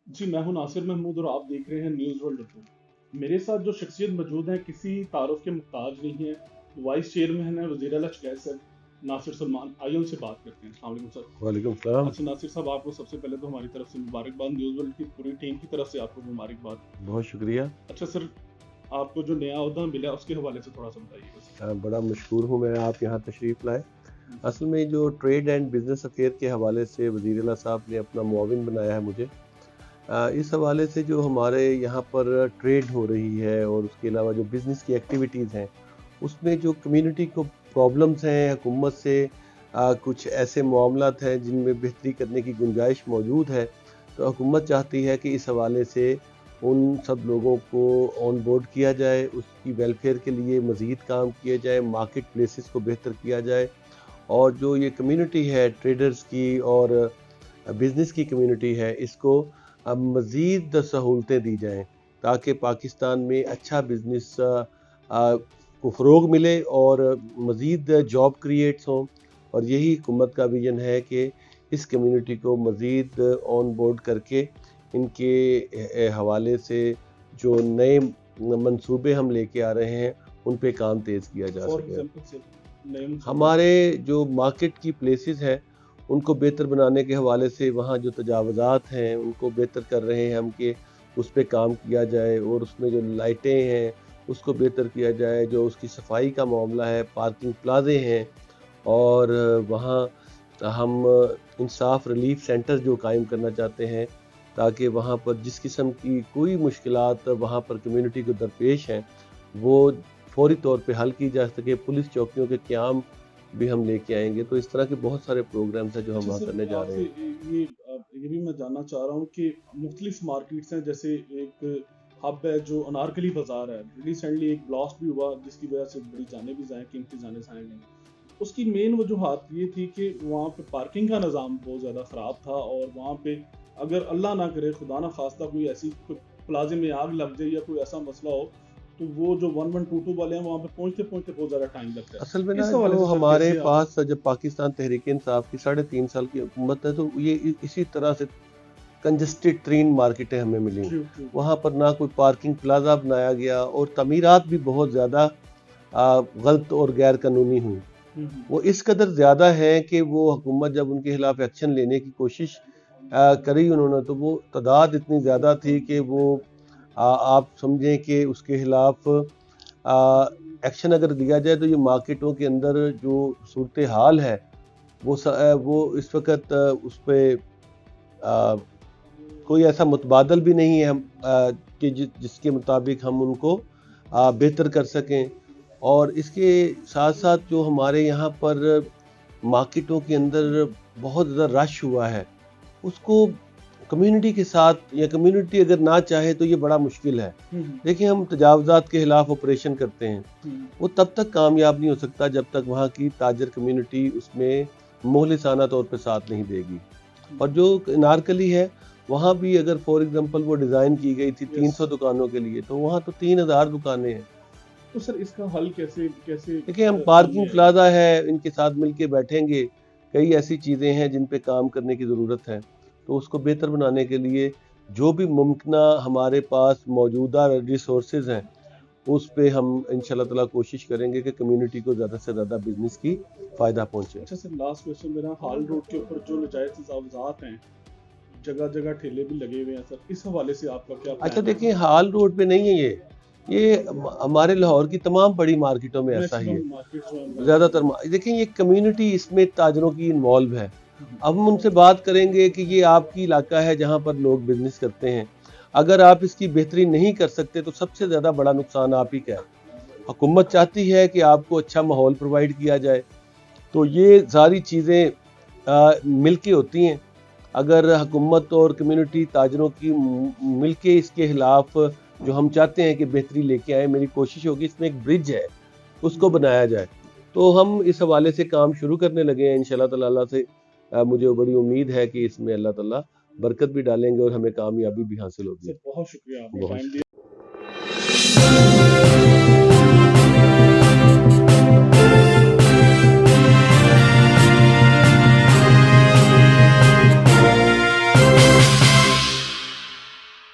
जी, मैं हूँ नासिर महमूद और आप देख रहे हैं न्यूज़ वर्ल्ड रिपोर्ट। मेरे साथ जो शख्सियत मौजूद है किसी तारुफ के मुहताज नहीं है। वाइस चेयरमैन है वज़ीर आला शकायत सर नासिर सलमान। आइए उनसे बात करते हैं। अस्सलाम वालेकुम सर। वालेकुम सलाम। अच्छा नासिर साहब, आपको सबसे पहले तो हमारी तरफ से मुबारकबाद, न्यूज़ वर्ल्ड की पूरी टीम की तरफ से आपको मुबारकबाद। बहुत शुक्रिया। अच्छा सर, आपको जो नया ओहदा मिला उसके हवाले से थोड़ा सा बताइए बस। बड़ा मशहूर हूँ मैं, आप यहाँ तशरीफ़ लाए। असल में जो ट्रेड एंड बिज़नेस अफेयर के हवाले से वज़ीर आला साहब ने अपना मुआविन बनाया है मुझे, इस हवाले से जो हमारे यहाँ पर ट्रेड हो रही है और उसके अलावा जो बिज़नेस की एक्टिविटीज़ हैं, उसमें जो कम्युनिटी को प्रॉब्लम्स हैं हुकूमत से, कुछ ऐसे मामलात हैं जिनमें बेहतरी करने की गुंजाइश मौजूद है। तो हुकूमत चाहती है कि इस हवाले से उन सब लोगों को ऑन बोर्ड किया जाए, उसकी वेलफेयर के लिए मज़ीद काम किया जाए, मार्केट प्लेसेस को बेहतर किया जाए, और जो ये कम्युनिटी है ट्रेडर्स की और बिज़नेस की कम्युनिटी है, इसको अब मज़ीद सहूलतें दी जाएँ ताकि पाकिस्तान में अच्छा बिज़नेस को फ़रोग़ मिले और मज़ीद जॉब क्रिएट्स हों। और यही हुकूमत का विज़न है कि इस कम्युनिटी को मज़ीद ऑन बोर्ड करके इनके हवाले से जो नए मंसूबे हम लेके आ रहे हैं उन पे काम तेज़ किया जा फॉर सके। एग्जांपल सर, हमारे जो मार्केट की प्लेसेस हैं उनको बेहतर बनाने के हवाले से वहाँ जो तजावज़ात हैं उनको बेहतर कर रहे हैं हम कि उस पे काम किया जाए, और उसमें जो लाइटें हैं उसको बेहतर किया जाए, जो उसकी सफाई का मामला है, पार्किंग प्लाजे हैं, और वहाँ हम इंसाफ रिलीफ सेंटर जो कायम करना चाहते हैं ताकि वहाँ पर जिस किस्म की कोई मुश्किलात वहाँ पर कम्युनिटी को दरपेश हैं वो फौरी तौर पे हल की जा सके। पुलिस चौकियों के क़याम भी हम लेके आएंगे। तो इस तरह के बहुत सारे प्रोग्राम्स हैं जो हम अच्छा वहाँ सर, करने जा रहे हैं। आपसे ये भी मैं जानना चाह रहा हूँ कि मुख्तलिफ मार्केट्स हैं, जैसे एक हब है जो अनारकली बाजार है। रिसेंटली एक ब्लास्ट भी हुआ जिसकी वजह से बड़ी जाने भी जाएं, कीमती जाने जाएं गई। उसकी मेन वजूहत ये थी कि वहाँ पे पार्किंग का निज़ाम बहुत ज़्यादा ख़राब था, और वहाँ पे अगर अल्लाह ना करे खुदा ना खास्ता कोई ऐसी कोई प्लाजे में आग लग जाए या कोई ऐसा मसला हो, तो वो जो 1122 वाले हैं वहाँ पे पहुँचते पहुँचते बहुत ज़्यादा टाइम लगता असल में है। ना इस हवाले जो से सर हमारे कैसे आप। पास जब पाकिस्तान तहरीक इंसाफ की 3.5 साल की हुकूमत है तो ये इसी तरह से कंजस्टेड तरीन मार्केटें हमें मिली। True true. वहाँ पर ना कोई पार्किंग प्लाजा बनाया गया और तमीरात भी बहुत ज़्यादा गलत और गैर कानूनी हुई। वो इस कदर ज़्यादा है कि वो हुकूमत जब उनके खिलाफ एक्शन लेने की कोशिश करी उन्होंने, तो वो तादाद इतनी ज़्यादा थी कि वो आप समझें कि उसके खिलाफ एक्शन अगर लिया जाए तो ये मार्केटों के अंदर जो सूरत हाल है वो इस वक्त उस पर कोई ऐसा मुतबादल भी नहीं है कि जिसके मुताबिक हम उनको बेहतर कर सकें। और इसके साथ साथ जो हमारे यहाँ पर मार्केटों के अंदर बहुत ज़्यादा रश हुआ है, उसको कम्युनिटी के साथ, या कम्युनिटी अगर ना चाहे तो ये बड़ा मुश्किल है। देखिए, हम तजावज़ात के खिलाफ ऑपरेशन करते हैं, वो तब तक कामयाब नहीं हो सकता जब तक वहाँ की ताजर कम्युनिटी उसमें मुखलिसाना तौर पे साथ नहीं देगी। और जो नारकली है वहाँ भी अगर फॉर एग्जांपल वो डिज़ाइन की गई थी 300 दुकानों के लिए, तो वहाँ तो 3000 दुकानें हैं। तो सर इसका हल कैसे कैसे देखिए, हम पार्किंग प्लाजा है इनके साथ मिलके बैठेंगे, कई ऐसी चीज़ें हैं जिन पे काम करने की ज़रूरत है, तो उसको बेहतर बनाने के लिए जो भी मुमकिन हमारे पास मौजूदा रिसोर्सेज हैं उस पे हम इंशाल्लाह ताला कोशिश करेंगे कि कम्युनिटी को ज़्यादा से ज़्यादा बिजनेस की फ़ायदा पहुँचे। अच्छा सर, लास्ट क्वेश्चन मेरा, हाल रोड के ऊपर जो नाजायज तजावुज़ात हैं, जगह जगह ठेले भी लगे हुए हैं सर, इस हवाले से आपका क्या अच्छा, प्लान है? देखिए, हाल रोड पे नहीं है ये हमारे लाहौर की तमाम बड़ी मार्केटों में ऐसा ही है। मैक्सिमम मार्केट्स में ज़्यादातर देखिए, ये कम्युनिटी इसमें ताजरों की इन्वॉल्व है। अब हम उनसे बात करेंगे कि ये आपकी इलाका है जहाँ पर लोग बिजनेस करते हैं, अगर आप इसकी बेहतरी नहीं कर सकते तो सबसे ज़्यादा बड़ा नुकसान आप ही का है। हुकूमत चाहती है कि आपको अच्छा माहौल प्रोवाइड किया जाए, तो ये सारी चीज़ें मिल के होती हैं। अगर हुकूमत और कम्युनिटी ताजरों की मिल के इसके खिलाफ जो हम चाहते हैं कि बेहतरी लेके आए, मेरी कोशिश होगी इसमें एक ब्रिज है उसको बनाया जाए। तो हम इस हवाले से काम शुरू करने लगे हैं इंशाल्लाह ताला। अल्लाह से मुझे बड़ी उम्मीद है कि इसमें अल्लाह ताला बरकत भी डालेंगे और हमें कामयाबी भी हासिल होगी। सर बहुत शुक्रिया, आपने बहुत टाइम शुक्रिया। दिया।